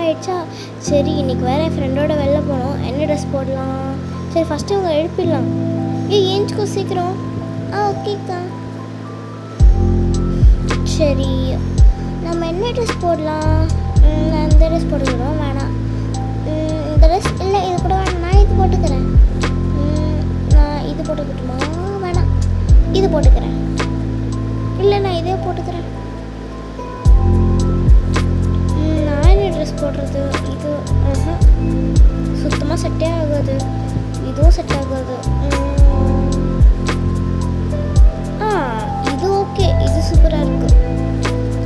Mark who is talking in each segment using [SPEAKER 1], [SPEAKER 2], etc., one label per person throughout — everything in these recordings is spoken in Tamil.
[SPEAKER 1] ஆயிடுச்சா. சரி இன்றைக்கி வேறு என் ஃப்ரெண்டோட வெளில போனோம், என்ன ட்ரெஸ் போடலாம்? சரி ஃபஸ்ட்டு அவங்க எழுப்பிடலாம். ஏஞ்சிக்கோ சீக்கிரம். ஓகேக்கா. சரி நம்ம என்ன ட்ரெஸ் போடலாம்? நான் இந்த ட்ரெஸ் போட்டுக்கிறோம். வேணாம் இந்த ட்ரெஸ் இல்லை, இது கூட வேணாம். நான் இது போட்டுக்கிறேன். நான் இது போட்டுக்கிட்டுமா? வேணாம் இது போட்டுக்கிறேன். இல்லை நான் இதே போட்டுக்கிறேன். நான் என்ன ட்ரெஸ் போடுறது? இது சுத்தமாக செட்டே ஆகாது. இதுவும் செட் ஆகாது. இது ஓகே, இது சூப்பராக இருக்குது.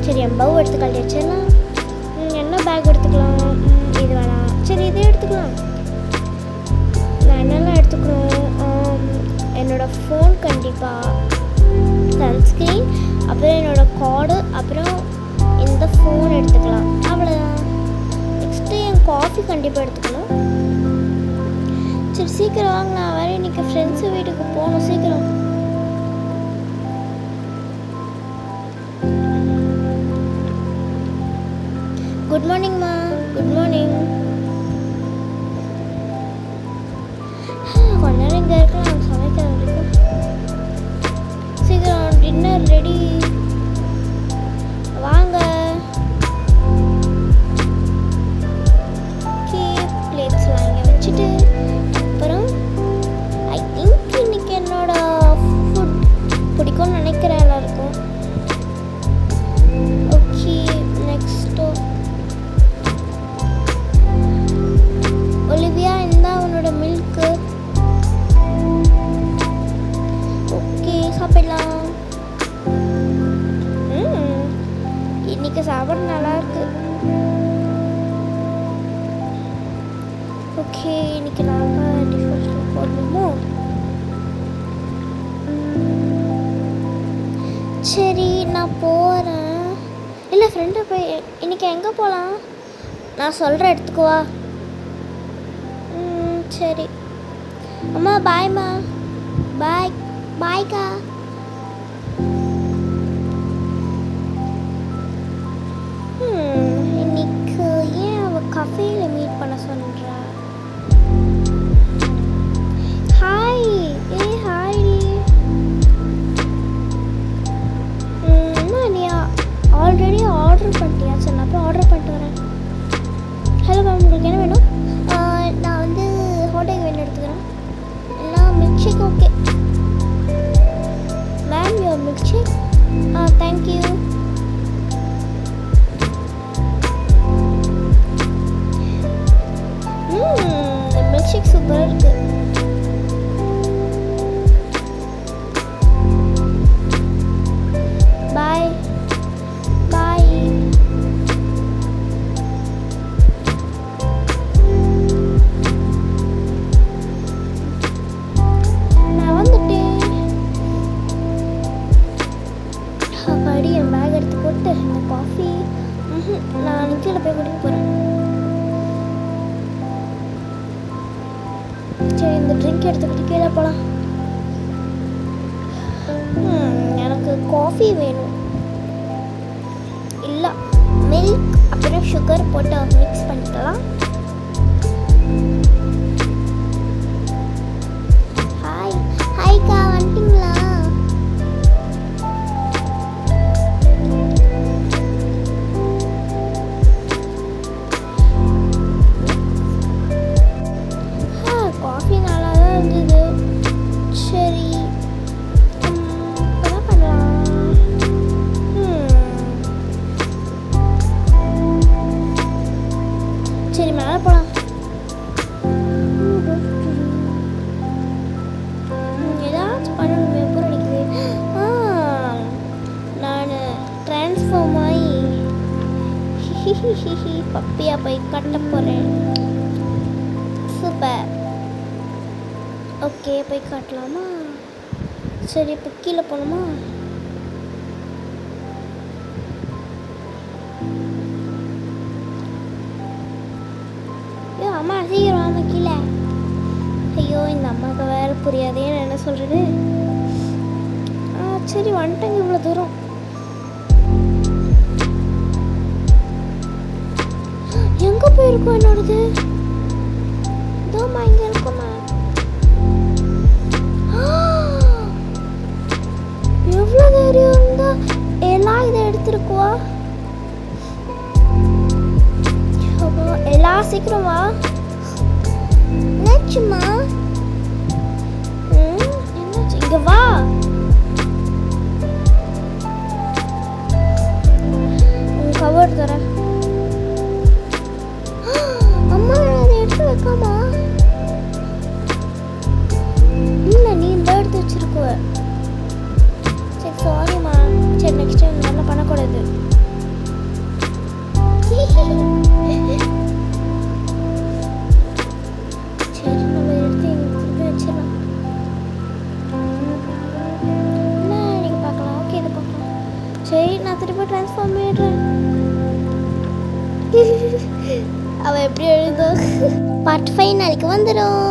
[SPEAKER 1] சரி என் பவு எடுத்து கழிச்சிடலாம். என்ன பேக் எடுத்துக்கலாம்? இது வேணாம். சரி இதே எடுத்துக்கலாம். நான் என்னெல்லாம் எடுத்துக்கணும்? என்னோடய ஃபோன் கண்டிப்பாக, சன்ஸ்க்ரீன், அப்புறம் என்னோடய கார்டு, அப்புறம் இந்த ஃபோன் எடுத்துக்கலாம். அவ்வளோதான். நெக்ஸ்ட்டு என் காஃபி கண்டிப்பாக எடுத்துக்கணும். சரி சீக்கிரம் வாங்க, நான் வேறு இன்றைக்கி ஃப்ரெண்ட்ஸு வீட்டுக்கு போகணும். சீக்கிரம். குட் மார்னிங்மா. Good morning. கொஞ்ச நேரம் இங்கே இருக்கலாம், சமைக்கிற வரைக்கும். சீக்கிரம் டின்னர் ரெடி. வாங்க. பிளேட்ஸ்லாம் இங்கே வச்சுட்டு அப்புறம் ஐ திங்க் இன்னைக்கு என்னோட ஃபுட் பிடிக்கும்னு நினைக்கிறேன் எல்லாருக்கும். ஓகே நெக்ஸ்ட்டு ஒலிவியா, இந்தா உன்னோட மில்க்கு. ஓகே சாப்பிடலாம். இன்னைக்கு சாப்பிட நல்லா இருக்கு. ஓகே இன்னைக்கு நாம டிஃபரென்ஸ் போடணுமோ? சரி நான் போகிறேன். இல்லை ஃப்ரெண்டை போய் இன்னைக்கு எங்கே போகலாம்? நான் சொல்கிற இடத்துக்கு வா. சரி அம்மா பாய்மா. பாய். பாய்க்கா. இன்னைக்கு ஏன் அவள் கஃபேயில் மீட் பண்ண சொல்கிறா? ஹாய். ஹாய். நீ ஆல்ரெடி ஆர்டர் பண்ணிட்டியா? சரி நான் போய் ஆர்டர் பண்ணிட்டு வரேன். ஹலோ மேம், உங்களுக்கு என்ன வேணும்? நான் வந்து ஹோட்டலுக்கு வேணும் எடுத்துக்கிறேன். இல்லைனா milk shake. Okay ma'am, your milk shake. Thank you. Milk shake சூப்பராக இருக்குது. பாய். பாய். நான் வந்துட்டேன். படி என் பேக் எடுத்து போட்டு இந்த காஃபி நான் கீழே போய் குடிக்க போகிறேன். சரி இந்த ட்ரிங்க் எடுத்துக்கிட்டு கீழே போகலாம். எனக்கு காஃபி வேணும். இல்லை மில்க் அப்புறம் சுகர் போட்டு மிக்ஸ் பண்ணிக்கலாம். ஹாய். ஹாய்க்கா, வந்துட்டிங்களா? காஃபி நல்லா தான் இருந்தது. சரி என்ன பண்ணலாம்? சரி மேலே போகலாம். ஏதாச்சும் பண்ணணுமே, எப்போ அடிக்குது. நான் ட்ரான்ஸ்ஃபார்ம் ஆகி பப்பியா போய் கட்ட போகிறேன். சூப்பர். ஓகே போய் காட்டலாமா? சரி இப்போ கீழே போகணுமா? ஐயோ அம்மா சீக்கிரம் வாங்க கீழே. ஐயோ இந்த அம்மாவுக்கு வேறு புரியாதே, நான் என்ன சொல்கிறது. சரி வந்துட்டேங்க இவ்வளோ தூரம். எங்கே போயிருக்கும் என்னோடது? இதோமா இங்கே இருக்குமா? எவ்வளோ தைரியம் இருந்தா எல்லாம் இதை எடுத்துருக்குவா? எல்லாம் சீக்கிரமா என்னாச்சுமா? என்னாச்சு? இங்க வா. கவர் தர. அம்மா அதை எடுத்து வைக்காமா? இல்லை நீ இந்த எடுத்து வச்சிருக்குவ. சரி சாரிம்மா. சரி நெக்ஸ்ட் டைம் நல்லா பண்ணக்கூடாது. சரி நம்ம எடுத்து திருப்பி வச்சிடலாம். என்ன நீங்கள் பார்க்கலாம்? ஓகே இதை பார்க்கலாம். சரி நான் திருப்பி ட்ரான்ஸ்ஃபார்ம் பண்ணிடுறேன். அவள் எப்படி எழுதோ? பார்ட் 5 நாளைக்கு வந்துடும்.